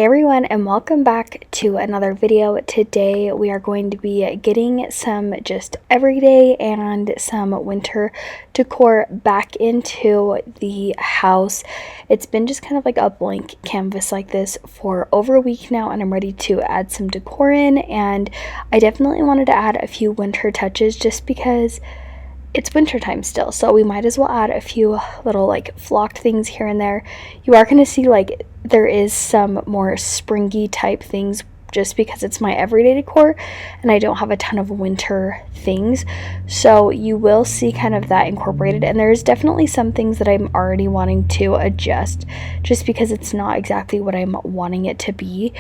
everyone, and welcome back to another video. Today we are going to be getting some just everyday and some winter decor back into the house. It's been just kind of like a blank canvas like this for over a week now, and I'm ready to add some decor in, and I definitely wanted to add a few winter touches just because it's wintertime still, so we might as well add a few little like flocked things here and there. You are going to see like there is some more springy type things just because it's my everyday decor and I don't have a ton of winter things, so you will see kind of that incorporated. And there's definitely some things that I'm already wanting to adjust just because it's not exactly what I'm wanting it to be.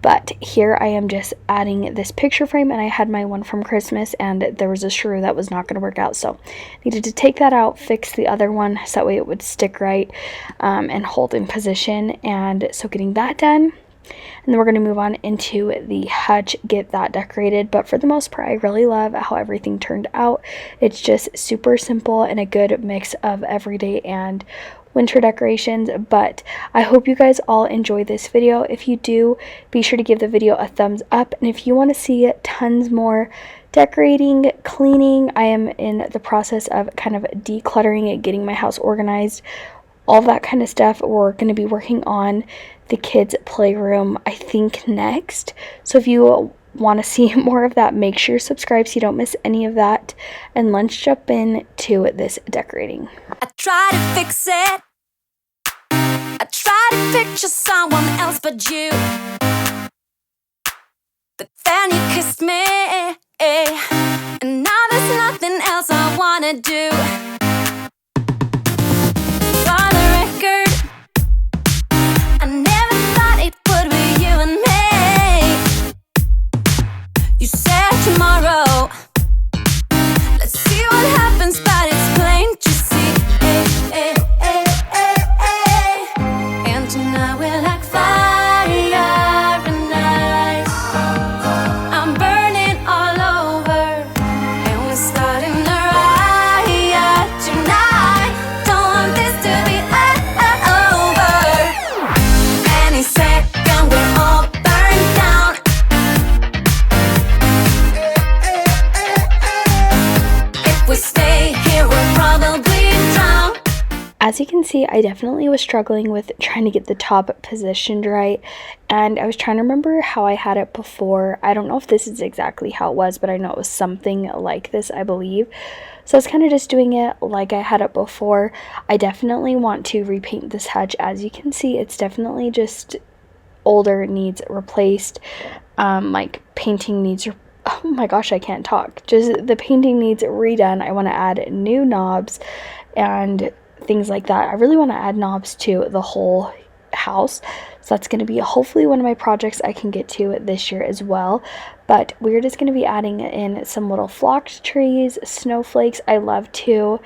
But here I am just adding this picture frame, and I had my one from Christmas and there was a screw that was not going to work out, so needed to take that out, fix the other one so that way it would stick right and hold in position. And so getting that done, and then we're going to move on into the hutch, get that decorated. But for the most part, I really love how everything turned out. It's just super simple and a good mix of everyday and winter decorations. But I hope you guys all enjoy this video. If you do, be sure to give the video a thumbs up, and if you want to see tons more decorating, cleaning, I am in the process of kind of decluttering it, getting my house organized, all that kind of stuff. We're going to be working on the kids playroom, I think, next. So if you want to see more of that, make sure you subscribe so you don't miss any of that, and let's jump into this decorating. I try to fix it, I try to picture someone else but you, but then you kissed me, and now there's nothing else I wanna do. For the record, I never thought it would be you and me. You said tomorrow, let's see what happens, but it's plain to see. And tonight we're like fire and ice. I'm burning all over, and we're starting a riot tonight. Don't want this to be over. Any second we're all burned down. If we stay here, we'll probably drown. As you can see, I definitely was struggling with trying to get the top positioned right, and I was trying to remember how I had it before. I don't know if this is exactly how it was, but I know it was something like this, I believe. So I was kind of just doing it like I had it before. I definitely want to repaint this hutch. As you can see, it's definitely just older, needs replaced. Like painting needs, oh my gosh, I can't talk. Just the painting needs redone. I want to add new knobs and things like that. I really want to add knobs to the whole house, so that's going to be hopefully one of my projects I can get to this year as well. But we're just going to be adding in some little flocked trees, snowflakes. I love to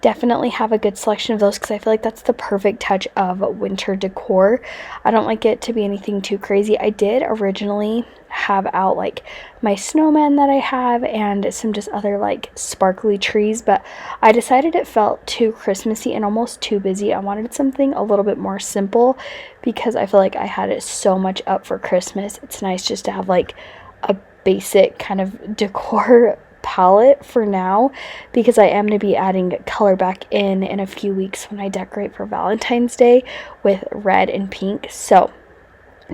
definitely have a good selection of those because I feel like that's the perfect touch of winter decor. I don't like it to be anything too crazy. I did originally have out like my snowman that I have and some just other like sparkly trees, but I decided it felt too Christmassy and almost too busy. I wanted something a little bit more simple because I feel like I had it so much up for Christmas. It's nice just to have like a basic kind of decor palette for now, because I am going to be adding color back in a few weeks when I decorate for Valentine's Day with red and pink. So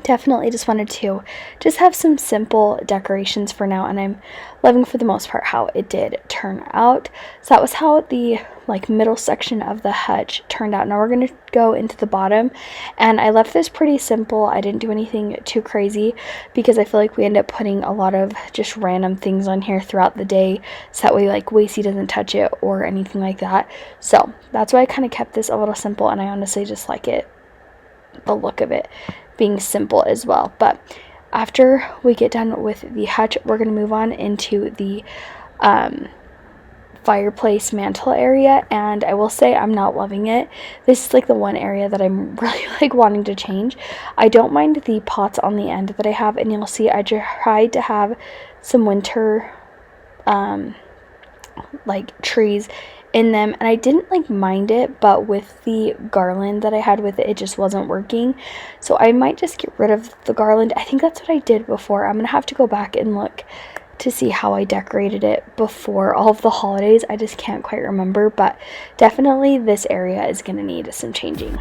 definitely just wanted to just have some simple decorations for now, and I'm loving for the most part how it did turn out. So that was how the like middle section of the hutch turned out. Now we're going to go into the bottom, and I left this pretty simple. I didn't do anything too crazy because I feel like we end up putting a lot of just random things on here throughout the day, so that way like Wasey doesn't touch it or anything like that. So that's why I kind of kept this a little simple, and I honestly just like it, the look of it being simple as well. But after we get done with the hutch, we're going to move on into the fireplace mantle area, and I will say I'm not loving it. This is like the one area that I'm really like wanting to change. I don't mind the pots on the end that I have, and you'll see I tried to have some winter like trees in them, and I didn't like mind it, but with the garland that I had with it, it just wasn't working. So I might just get rid of the garland. I think that's what I did before. I'm gonna have to go back and look to see how I decorated it before all of the holidays. I just can't quite remember, but definitely this area is gonna need some changing.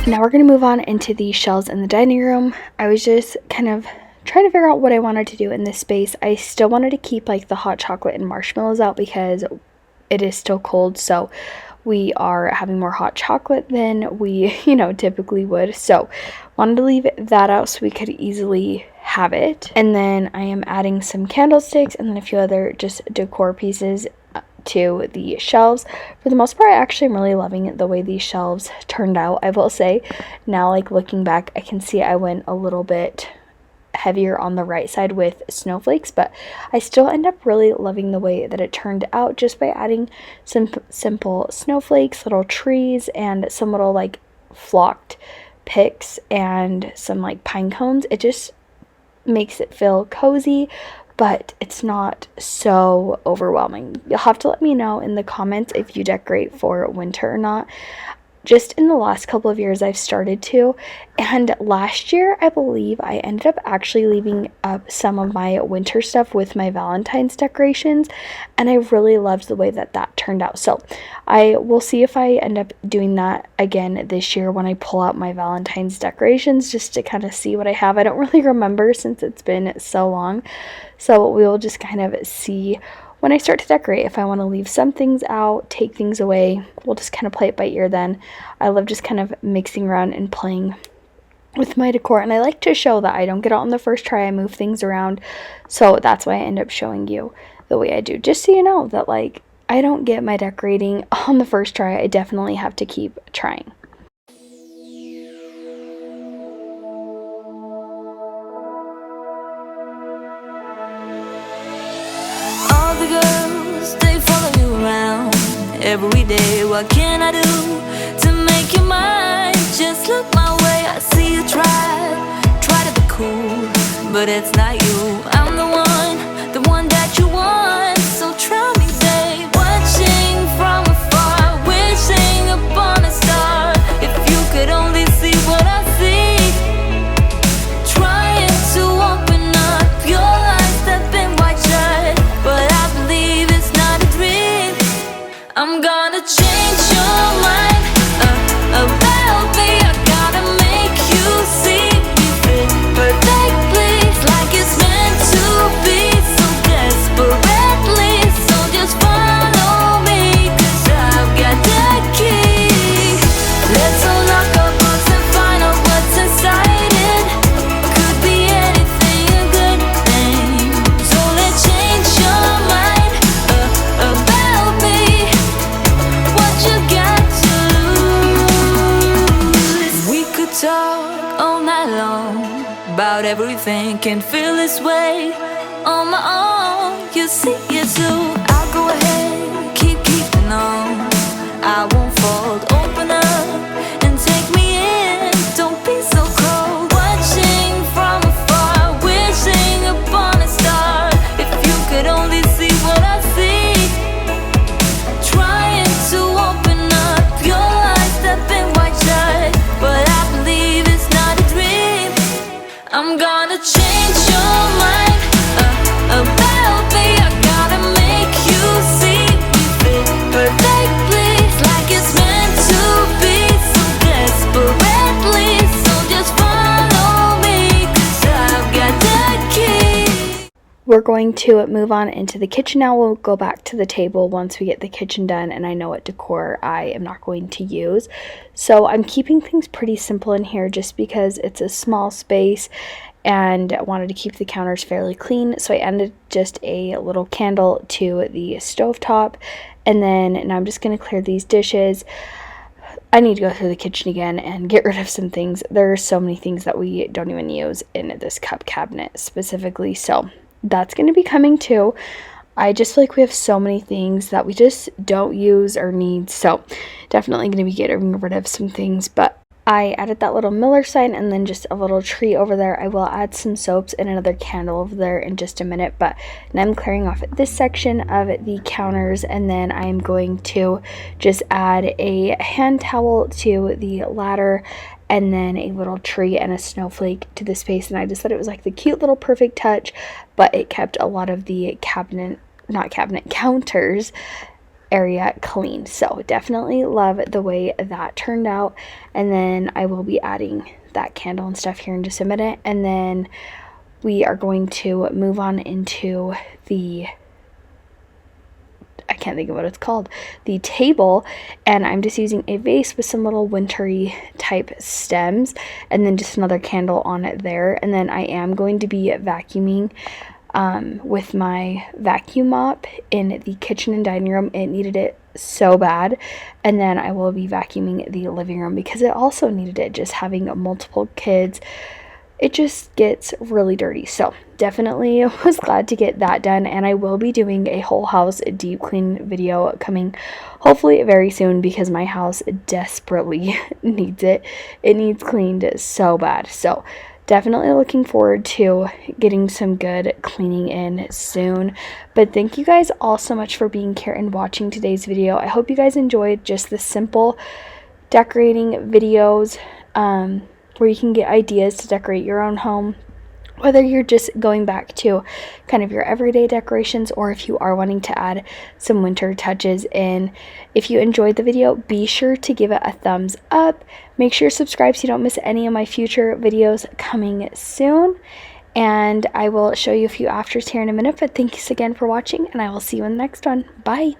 Now we're going to move on into the shelves in the dining room. I was just kind of trying to figure out what I wanted to do in this space. I still wanted to keep like the hot chocolate and marshmallows out because it is still cold, so we are having more hot chocolate than we, typically would. So wanted to leave that out so we could easily have it. And then I am adding some candlesticks and then a few other just decor pieces to the shelves. For the most part, I actually am really loving the way these shelves turned out. I will say now, like looking back, I can see I went a little bit heavier on the right side with snowflakes, but I still end up really loving the way that it turned out just by adding some simple snowflakes, little trees, and some little like flocked picks and some like pine cones. It just makes it feel cozy, but it's not so overwhelming. You'll have to let me know in the comments if you decorate for winter or not. Just in the last couple of years, I've started to, and last year, I believe I ended up actually leaving up some of my winter stuff with my Valentine's decorations, and I really loved the way that that turned out. So I will see if I end up doing that again this year when I pull out my Valentine's decorations, just to kind of see what I have. I don't really remember since it's been so long, so we will just kind of see when I start to decorate, if I want to leave some things out, take things away. We'll just kind of play it by ear then. I love just kind of mixing around and playing with my decor, and I like to show that I don't get it on the first try. I move things around, so that's why I end up showing you the way I do, just so you know that like I don't get my decorating on the first try. I definitely have to keep trying. Every day, what can I do to make you mine? Just look my way, I see you try to be cool, but it's not you. I'm the one that you want. So try me, babe. Watching from afar, wishing upon a star. If you could only see what I see, trying to open up your eyes, stepping wide shut, but I believe it's not a dream. I'm gonna change your mind about me. I gotta make you see me fit perfectly, like it's meant to be, so desperately. So just follow me, 'cause I've got the key. Let's unlock our box and find out what's inside it. Could be anything, a good thing. So let's change your mind about me. What you got to lose? We could talk all night long about everything. Can feel this way on my own. You see it too. I'll go ahead, keeping on. I won't fold. Open up and take me in. Don't be so cold. Watching from afar, wishing upon a star. If you could only see what I see, trying to open up your eyes, stepping wide shut, but I believe it's not a dream. I'm gonna change your we're going to move on into the kitchen now. We'll go back to the table once we get the kitchen done and I know what decor I am not going to use. So I'm keeping things pretty simple in here just because it's a small space and I wanted to keep the counters fairly clean. So I added just a little candle to the stovetop, and then now I'm just going to clear these dishes. I need to go through the kitchen again and get rid of some things. There are so many things that we don't even use in this cup cabinet specifically, so that's going to be coming too. I just feel like we have so many things that we just don't use or need, so definitely going to be getting rid of some things. But I added that little Miller sign and then just a little tree over there. I will add some soaps and another candle over there in just a minute, but now I'm clearing off this section of the counters, and then I'm going to just add a hand towel to the ladder and then a little tree and a snowflake to the space. And I just thought it was like the cute little perfect touch, but it kept a lot of the counters area clean. So definitely love the way that turned out. And then I will be adding that candle and stuff here in just a minute, and then we are going to move on into the, I can't think of what it's called, the table, and I'm just using a vase with some little wintry type stems and then just another candle on it there. And then I am going to be vacuuming with my vacuum mop in the kitchen and dining room. It needed it so bad. And then I will be vacuuming the living room because it also needed it. Just having multiple kids, it just gets really dirty. So definitely was glad to get that done, and I will be doing a whole house deep clean video coming hopefully very soon because my house desperately needs it. It needs cleaned so bad. So definitely looking forward to getting some good cleaning in soon. But thank you guys all so much for being here and watching today's video. I hope you guys enjoyed just the simple decorating videos where you can get ideas to decorate your own home, whether you're just going back to kind of your everyday decorations or if you are wanting to add some winter touches in. If you enjoyed the video, be sure to give it a thumbs up. Make sure to subscribe so you don't miss any of my future videos coming soon. And I will show you a few afters here in a minute, but thanks again for watching, and I will see you in the next one. Bye!